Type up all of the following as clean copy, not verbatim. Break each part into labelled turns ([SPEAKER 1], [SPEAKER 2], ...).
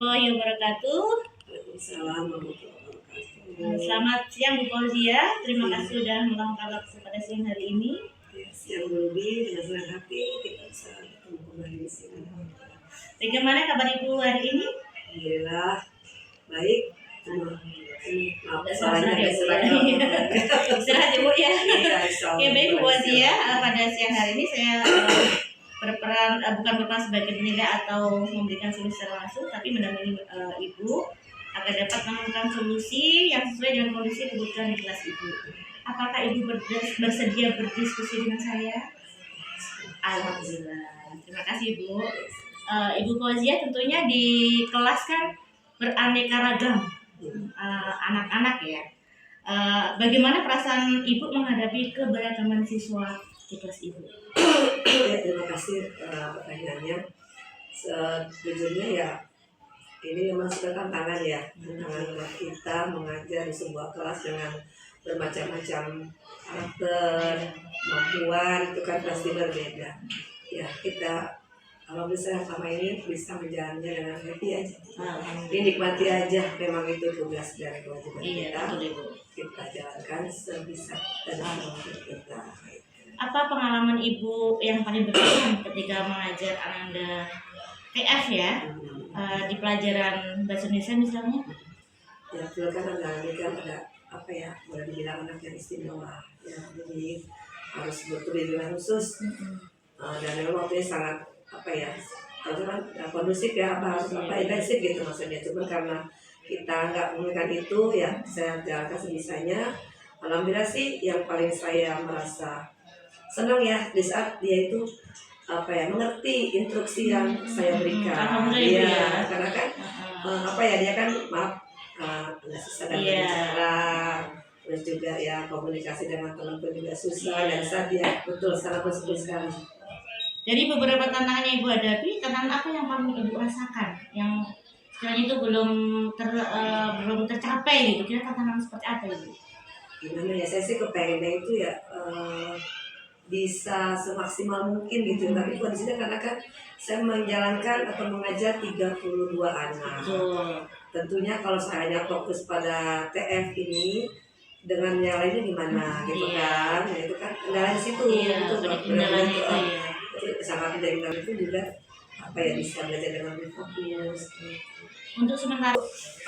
[SPEAKER 1] Warahmatullahi wabarakatuh.
[SPEAKER 2] Waalaikumsalam warahmatullahi wabarakatuh.
[SPEAKER 1] Selamat siang Bu Fauzia. Terima kasih sudah meluangkan waktu pada siang hari ini.
[SPEAKER 2] Ya, siang lebih dengan senang hati kita bisa ketemu kembali di sini.
[SPEAKER 1] Bagaimana kabar Ibu hari ini?
[SPEAKER 2] Alhamdulillah baik. Maaf, soalnya
[SPEAKER 1] ya, istirahat Ibu ya. Oke, baik Bu Fauzia. Pada siang hari ini saya bukan berperan sebagai penilai atau memberikan solusi secara langsung, tapi mendampingi Ibu agar dapat menemukan solusi yang sesuai dengan kondisi kebutuhan di kelas Ibu. Apakah Ibu bersedia berdiskusi dengan saya? Alhamdulillah. Terima kasih Ibu. Ibu Fauzia tentunya di kelas kan beraneka ragam anak-anak ya. Bagaimana perasaan Ibu menghadapi keberagaman siswa di kelas Ibu?
[SPEAKER 2] Ya, terima kasih pertanyaannya. Sejujurnya ya ini memang sudah tantangan ya, tantangan kita mengajar di sebuah kelas dengan bermacam-macam karakter, kemampuan itu kan pasti berbeda. Ya kita alhamdulillah selama ini bisa menjalannya dengan happy aja. Dinikmati aja, memang itu tugas dan kewajiban kita. Kita jalankan sebisa dan semampu kita.
[SPEAKER 1] Apa pengalaman Ibu yang paling berkesan ketika mengajar Ananda TF ya, di pelajaran bahasa Indonesia misalnya?
[SPEAKER 2] Ya, itu kan Ananda ini kan ada apa ya, boleh dibilang anak yang istimewa ya, jadi harus berkebutuhan khusus. Dan memang waktunya sangat apa ya, kalau kan kondusif ya, harus intensif gitu maksudnya. Cuma karena kita nggak memberikan itu ya, saya jalankan sebisanya. Alhamdulillah sih yang paling saya merasa senang ya di saat dia itu apa ya, mengerti instruksi yang saya berikan. Iya, karena kan apa ya, dia kan maaf nggak susah dalam bicara, terus juga ya komunikasi dengan teman-teman juga susah. Dan saat dia betul sangat bersyukur sekali.
[SPEAKER 1] Jadi beberapa tantangan yang Ibu hadapi, tantangan apa yang paling Ibu rasakan yang sekiranya itu belum tercapai gitu? Kira tantangan seperti apa Ibu?
[SPEAKER 2] Gimana ya, saya sih kepengennya itu ya bisa semaksimal mungkin gitu. Tapi kondisinya karena kan saya menjalankan atau mengajar 32 anak. Tentunya kalau saya hanya fokus pada TF ini, dengan yang lainnya gimana gitu kan. Nah itu kan kendala di situ. Itu sangat dari itu juga apa ya, bisa belajar dengan lebih fokus.
[SPEAKER 1] Untuk sementara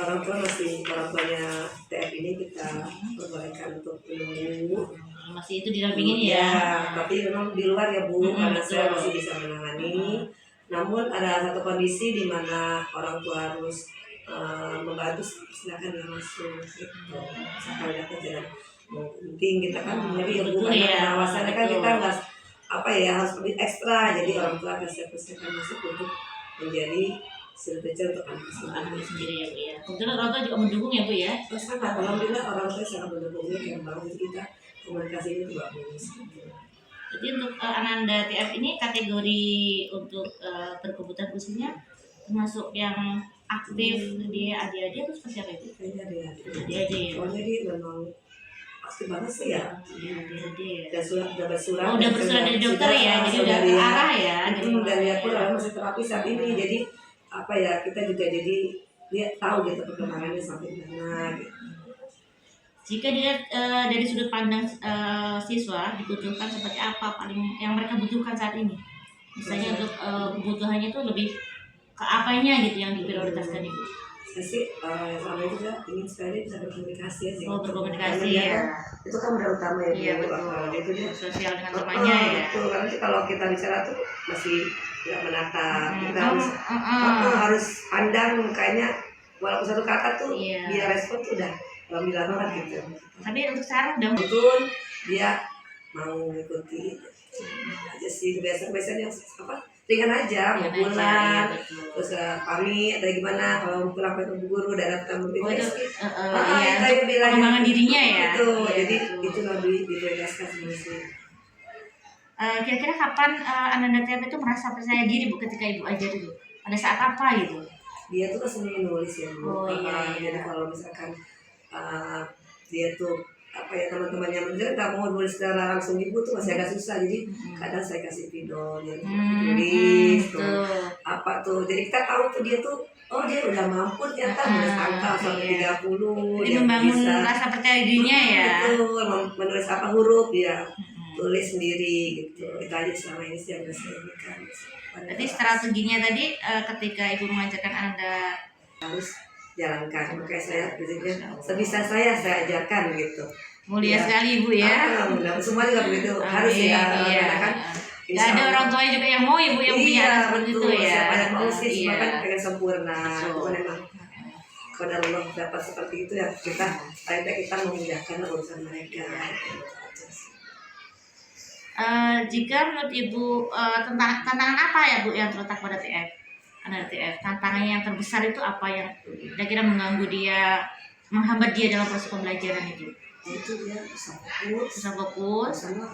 [SPEAKER 2] orang tuanya TF ini kita perbolehkan untuk menunggu.
[SPEAKER 1] Masih itu didampingin ya.
[SPEAKER 2] Tapi memang di luar ya Bu, karena saya masih bisa menangani. Namun ada satu kondisi di mana orang tua harus membantu, silakan yang masuk gitu. Misalkan ada kejadian penting kita kan nyari ya Bu, karena pengawasannya kan kita nggak apa ya, harus lebih ekstra. Jadi orang tua akan saya persilakan masuk untuk menjadi silpecer untuk anak
[SPEAKER 1] sendiri ya Bu ya. Kebetulan orang tua juga mendukung ya Bu ya.
[SPEAKER 2] Sangat, alhamdulillah orang tua sangat mendukungnya, yang bagus kita komunikasinya juga bagus.
[SPEAKER 1] Jadi untuk Ananda TF ini kategori untuk berkebutuhan khususnya termasuk yang aktif di adik-adik atau seperti apa itu?
[SPEAKER 2] Adik-adik
[SPEAKER 1] ya.
[SPEAKER 2] Oh jadi memang aktif banget sih ya.
[SPEAKER 1] Adik-adik.
[SPEAKER 2] Udah bersurat.
[SPEAKER 1] Oh, udah bersurat dari dokter ya, jadi udah terarah ya.
[SPEAKER 2] Dan dia pun masih terapi saat ini. Jadi apa ya, kita juga jadi dia tahu gitu perkembangannya sampai mana gitu.
[SPEAKER 1] Jika dilihat dari sudut pandang siswa, dibutuhkan seperti apa paling yang mereka butuhkan saat ini? Misalnya untuk kebutuhannya itu lebih ke apanya gitu yang diprioritaskan Ibu?
[SPEAKER 2] Saya sih selama itu juga ingin sekali bisa berkomunikasi aja.
[SPEAKER 1] Oh, berkomunikasi ya.
[SPEAKER 2] Itu kan udah utama ya.
[SPEAKER 1] Iya betul. Itu dia sosial dengan temannya ya.
[SPEAKER 2] Betul, karena kalau kita bicara tuh masih nggak menatap. Kita harus pandang mukanya, walaupun satu kata tuh dia respon tuh udah alhamdulillah banget gitu.
[SPEAKER 1] Tapi untuk sekarang udah
[SPEAKER 2] betul dia mau mengikuti aja sih, biasanya apa ringan aja, mau pulang terus pamit atau gimana, kalau pulang ke guru dan tamu itu
[SPEAKER 1] untuk pengembangan dirinya ya.
[SPEAKER 2] Betul, jadi itu lebih diprioritaskan sebenarnya.
[SPEAKER 1] Kira-kira kapan Ananda TF itu merasa percaya diri Bu ketika Ibu ajar itu? Pada saat apa gitu?
[SPEAKER 2] Dia tuh kan senang menulis ya Bu. Jadi kalau misalkan dia tuh apa ya, teman-temannya menjelaskan nggak mau nulis secara langsung Ibu tuh masih agak susah. Jadi kadang saya kasih video dia tulis tuh apa tuh, jadi kita tahu tuh dia tuh oh dia udah mampu ternyata menulis angka sampai 30.
[SPEAKER 1] Jadi
[SPEAKER 2] dia
[SPEAKER 1] membangun
[SPEAKER 2] bisa
[SPEAKER 1] rasa percaya dirinya ya.
[SPEAKER 2] betul menulis apa huruf dia tulis sendiri gitu. Itu aja selama ini sih yang saya berikan.
[SPEAKER 1] Berarti strateginya tadi ketika ibu mengajarkan Anda
[SPEAKER 2] harus jalankan, makanya saya prinsipnya sebisa saya ajarkan gitu.
[SPEAKER 1] mulia
[SPEAKER 2] Ya.
[SPEAKER 1] sekali ibu ya.
[SPEAKER 2] Mudah semua juga begitu harus ya
[SPEAKER 1] Iya.
[SPEAKER 2] karena kan
[SPEAKER 1] Gak ada orang tua juga yang mau ibu yang punya anak seperti itu ya.
[SPEAKER 2] siapa yang mau sih semua
[SPEAKER 1] Iya.
[SPEAKER 2] kan pengen sempurna.
[SPEAKER 1] Betul.
[SPEAKER 2] Cuman memang kalau Allah dapat seperti itu ya kita memudahkan urusan mereka.
[SPEAKER 1] Jika menurut ibu tantangan apa ya bu yang terletak pada TF? Anak TF tantangan yang terbesar itu apa yang kira-kira mengganggu dia, menghambat dia dalam proses pembelajaran itu?
[SPEAKER 2] Itu dia bisa
[SPEAKER 1] Susah fokus.
[SPEAKER 2] sama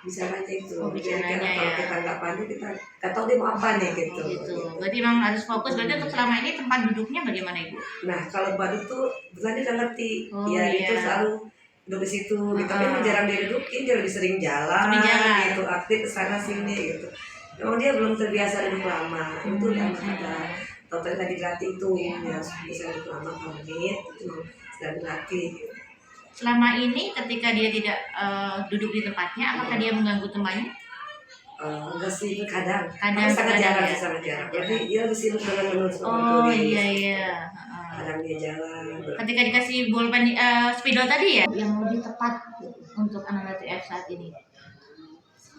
[SPEAKER 2] bicaranya itu.
[SPEAKER 1] Oh, bicaranya
[SPEAKER 2] Jadi,
[SPEAKER 1] ya.
[SPEAKER 2] kalau kita nggak pandu kita nggak tahu dia mau apa nih gitu.
[SPEAKER 1] Gitu. Berarti memang harus fokus. Berarti untuk selama ini tempat duduknya bagaimana ibu?
[SPEAKER 2] Nah kalau baru tuh berarti udah ngerti
[SPEAKER 1] Oh,
[SPEAKER 2] ya
[SPEAKER 1] iya.
[SPEAKER 2] itu selalu duduk di situ gitu. Tapi emang jarang dia dudukin, dia lebih sering jalan, gitu aktif kesana sini gitu. Memang dia belum terbiasa duduk lama. Itu yang kata dokter tadi dilatih itu ya bisa duduk lama 4 menit itu sudah dilatih.
[SPEAKER 1] Selama ini ketika dia tidak duduk di tempatnya, apakah dia mengganggu temannya?
[SPEAKER 2] Enggak sih kadang
[SPEAKER 1] Kadang,
[SPEAKER 2] sangat
[SPEAKER 1] kadang
[SPEAKER 2] jarang
[SPEAKER 1] ya.
[SPEAKER 2] sih sangat jarang. Jadi dia lebih sibuk dengan menulis
[SPEAKER 1] Oh iya.
[SPEAKER 2] kadang dia jalan.
[SPEAKER 1] Ketika dikasih bolpen spidol tadi ya, yang lebih tepat untuk anak TF saat ini.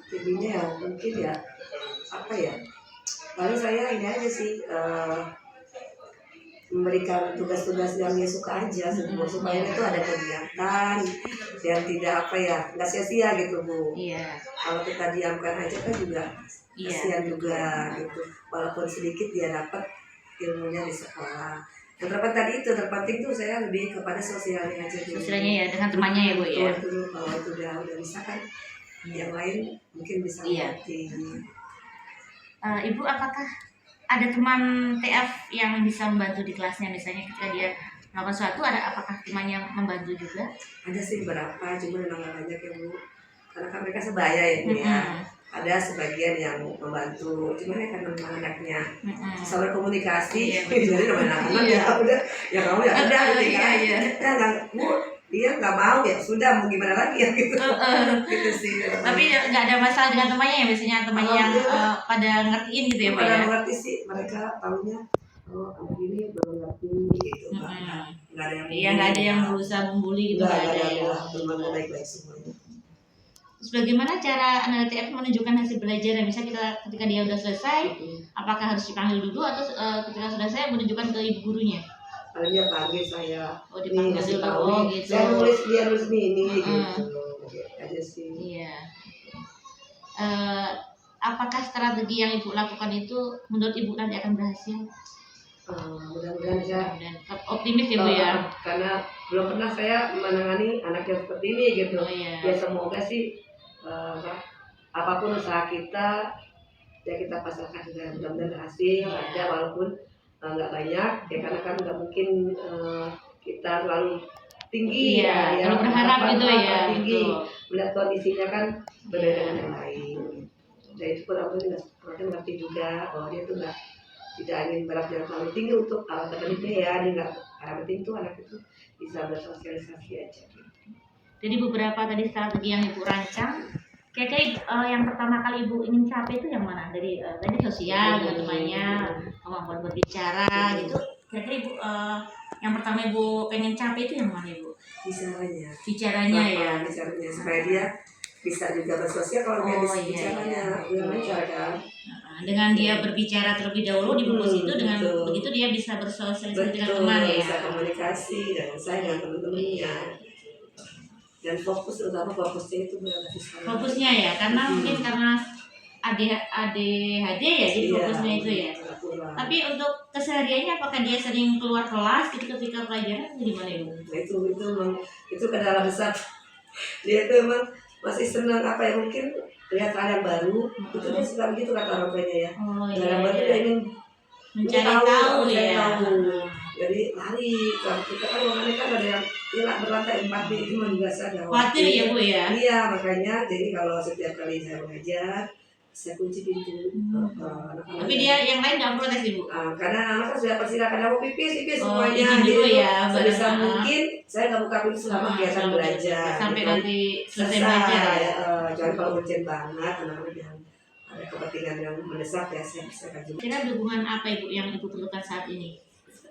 [SPEAKER 2] Jadinya ya mungkin ya apa ya paling saya ini aja sih memberikan tugas-tugas yang dia suka aja supaya itu ada kegiatan yang tidak apa ya nggak sia-sia gitu Bu.
[SPEAKER 1] Iya.
[SPEAKER 2] Kalau kita diamkan aja kan juga kasihan juga gitu walaupun sedikit dia dapat ilmunya di sekolah. Yang terpenting tuh saya lebih kepada sosialnya aja dulu.
[SPEAKER 1] Sosialnya ya dengan temannya ya Bu ya.
[SPEAKER 2] Betul, kalau itu udah bisa kan yang lain mungkin bisa mengerti.
[SPEAKER 1] Ibu apakah ada teman TF yang bisa membantu di kelasnya misalnya ketika dia melakukan sesuatu apakah temannya membantu juga?
[SPEAKER 2] Ada sih beberapa cuma memang nggak banyak ya Bu karena kan mereka sebaya ya Bu ya. Ada sebagian yang membantu cuma ya karena memang anaknya soal komunikasi jadi anak-anak ya udah ya kamu ya udah gitu kan ya nggak Bu dia nggak mau ya sudah mau gimana lagi ya gitu gitu sih.
[SPEAKER 1] Tapi nggak ada masalah dengan temannya ya biasanya temannya yang pada ngertiin gitu ya Pak
[SPEAKER 2] pada
[SPEAKER 1] ya?
[SPEAKER 2] mengerti sih mereka tahunya oh anak ini belum ngerti gitu nggak ada yang
[SPEAKER 1] nggak ada yang berusaha membuli gitu nggak ada ya.
[SPEAKER 2] Teman baik-baik semuanya.
[SPEAKER 1] Terus bagaimana cara anak TF menunjukkan hasil belajarnya? Misalnya ketika dia udah selesai, apakah harus dipanggil dulu atau ketika sudah selesai menunjukkan ke ibu gurunya?
[SPEAKER 2] Kalau dia panggil saya,
[SPEAKER 1] dipanggil dulu, gitu.
[SPEAKER 2] Saya dia nulis ini, gitu. Aja sih.
[SPEAKER 1] Iya. Apakah strategi yang ibu lakukan itu menurut ibu nanti akan berhasil?
[SPEAKER 2] Mudah-mudahan saya
[SPEAKER 1] optimis ya Bu ya.
[SPEAKER 2] Karena belum pernah saya menangani anak yang seperti ini gitu. Ya semoga sih apapun usaha kita ya kita pasarkan dengan mudah-mudahan berhasil ada walaupun nggak banyak ya karena kan nggak mungkin kita terlalu tinggi
[SPEAKER 1] terlalu berharap gitu ya
[SPEAKER 2] tinggi melihat kondisinya kan berbeda dengan yang lain. Jadi itu kurang ngerti juga bahwa dia tuh tidak ingin berat yang terlalu tinggi untuk akademiknya ya dia nggak penting tuh anak itu bisa bersosialisasi aja.
[SPEAKER 1] Jadi beberapa tadi strategi yang ibu rancang kira-kira yang pertama kali ibu ingin capai itu yang mana? Dari tadi sosial dengan temannya, kemampuan berbicara gitu. Kira-kira ibu yang pertama ibu pengen capai itu yang mana ibu? Bicaranya ya.
[SPEAKER 2] Bicaranya supaya dia bisa juga bersosial kalau dia bisa bicaranya lancar kan.
[SPEAKER 1] Dengan dia berbicara terlebih dahulu di buku itu dengan begitu dia bisa bersosialisasi dengan teman ya.
[SPEAKER 2] Bisa komunikasi dengan saya dan teman-temannya. Dan fokusnya itu berarti
[SPEAKER 1] fokusnya ya karena mungkin karena ADHD ya jadi fokusnya itu ya. Tapi untuk kesehariannya apakah dia sering keluar kelas gitu ketika pelajaran gimana ibu?
[SPEAKER 2] Itu kendala besar. Dia itu emang masih senang apa ya mungkin lihat hal yang baru itu dia suka begitu kata orang tuanya ya. Yang baru dia ingin
[SPEAKER 1] mencari tahu ya.
[SPEAKER 2] Jadi lari kalau kita kan makanya kan ada yang berlantai 4 itu mah biasa
[SPEAKER 1] khawatir ya Bu ya.
[SPEAKER 2] Iya makanya jadi kalau setiap kali saya mengajar saya kunci pintu. Anak-anak
[SPEAKER 1] Tapi dia yang lain nggak protes Ibu?
[SPEAKER 2] karena anak kan sudah persilakan aku pipis
[SPEAKER 1] Oh,
[SPEAKER 2] semuanya.
[SPEAKER 1] izin dulu
[SPEAKER 2] Jadi
[SPEAKER 1] ya,
[SPEAKER 2] sebisa
[SPEAKER 1] bareng,
[SPEAKER 2] mungkin saya nggak buka pintu selama kegiatan belajar.
[SPEAKER 1] sampai
[SPEAKER 2] gitu.
[SPEAKER 1] nanti selesai belajar ya.
[SPEAKER 2] Jangan kalau urgent banget, anak-anak yang ada kepentingan yang mendesak ya saya bisa kaji.
[SPEAKER 1] Kira dukungan apa Ibu yang Ibu perlukan saat ini?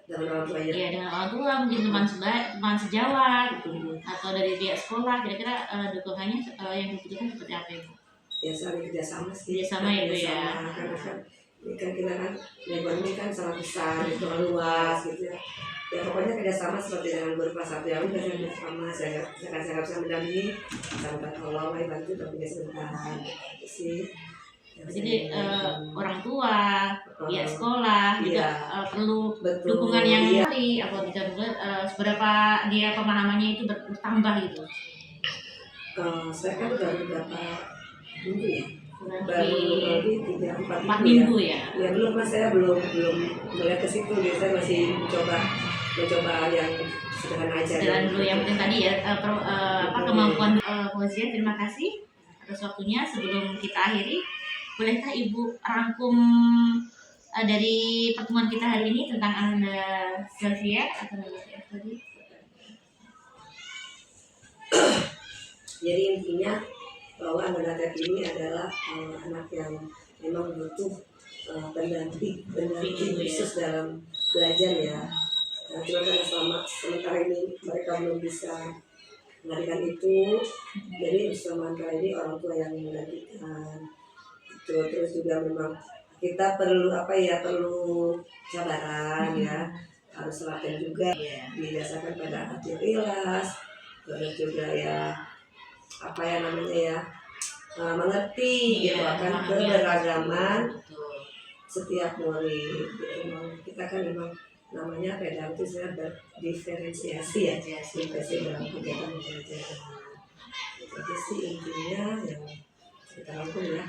[SPEAKER 2] Dengan orang tuanya.
[SPEAKER 1] Ya dengan orang tua, mungkin teman sejawat atau dari pihak sekolah. Kira-kira dukungannya yang dibutuhkan seperti apa Ibu?
[SPEAKER 2] Ya saling kerjasama sih.
[SPEAKER 1] Kerjasama ya Bu ya.
[SPEAKER 2] Karena kan ini kan kita kan lebar ini kan sangat besar, itu luas gitu ya. Ya pokoknya kerjasama seperti dengan guru kelas 1 yang udah sama saya nggak bisa mendampingi, sampai Allah bantu tapi sebentar itu sih.
[SPEAKER 1] Jadi orang tua, pihak sekolah juga perlu dukungan yang kali, apa bisa seberapa dia pemahamannya itu bertambah gitu.
[SPEAKER 2] Saya kan baru beberapa minggu ya, baru lebih 3-4
[SPEAKER 1] minggu ya.
[SPEAKER 2] Ya belum mas, saya belum melihat ke situ, gitu. Saya masih mencoba yang sederhana aja.
[SPEAKER 1] Jalan dulu yang penting tadi ya, kemampuan Fauzia. Terima kasih atas waktunya. Sebelum kita akhiri, bolehkah Ibu rangkum dari pertemuan kita hari ini tentang Anda Sylvia atau tadi?
[SPEAKER 2] Jadi intinya bahwa anak-anak ini adalah anak yang memang butuh pendamping khusus dalam belajar ya. Cuma karena sementara ini mereka belum bisa mengadakan itu, jadi sementara ini orang tua yang menggantikan. Terus juga memang kita perlu perlu sabaran ya, harus latihan juga, didasarkan pada hati ikhlas, terus juga ya mengerti gitu akan keberagaman setiap murid. Kita kan memang namanya pedagogik itu berdiferensiasi ya, diferensiasi dalam kegiatan belajar. Itu sih intinya yang kita lakukan ya.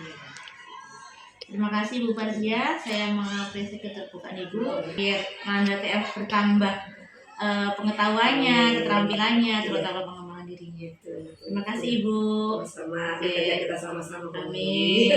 [SPEAKER 1] Terima kasih Bu Fauzia, saya mengapresiasi keterbukaan Ibu. Biar Anda TF bertambah pengetahuannya, keterampilannya, terutama pengembangan dirinya. Terima kasih Ibu.
[SPEAKER 2] Sama-sama, kita sama-sama.
[SPEAKER 1] Amin.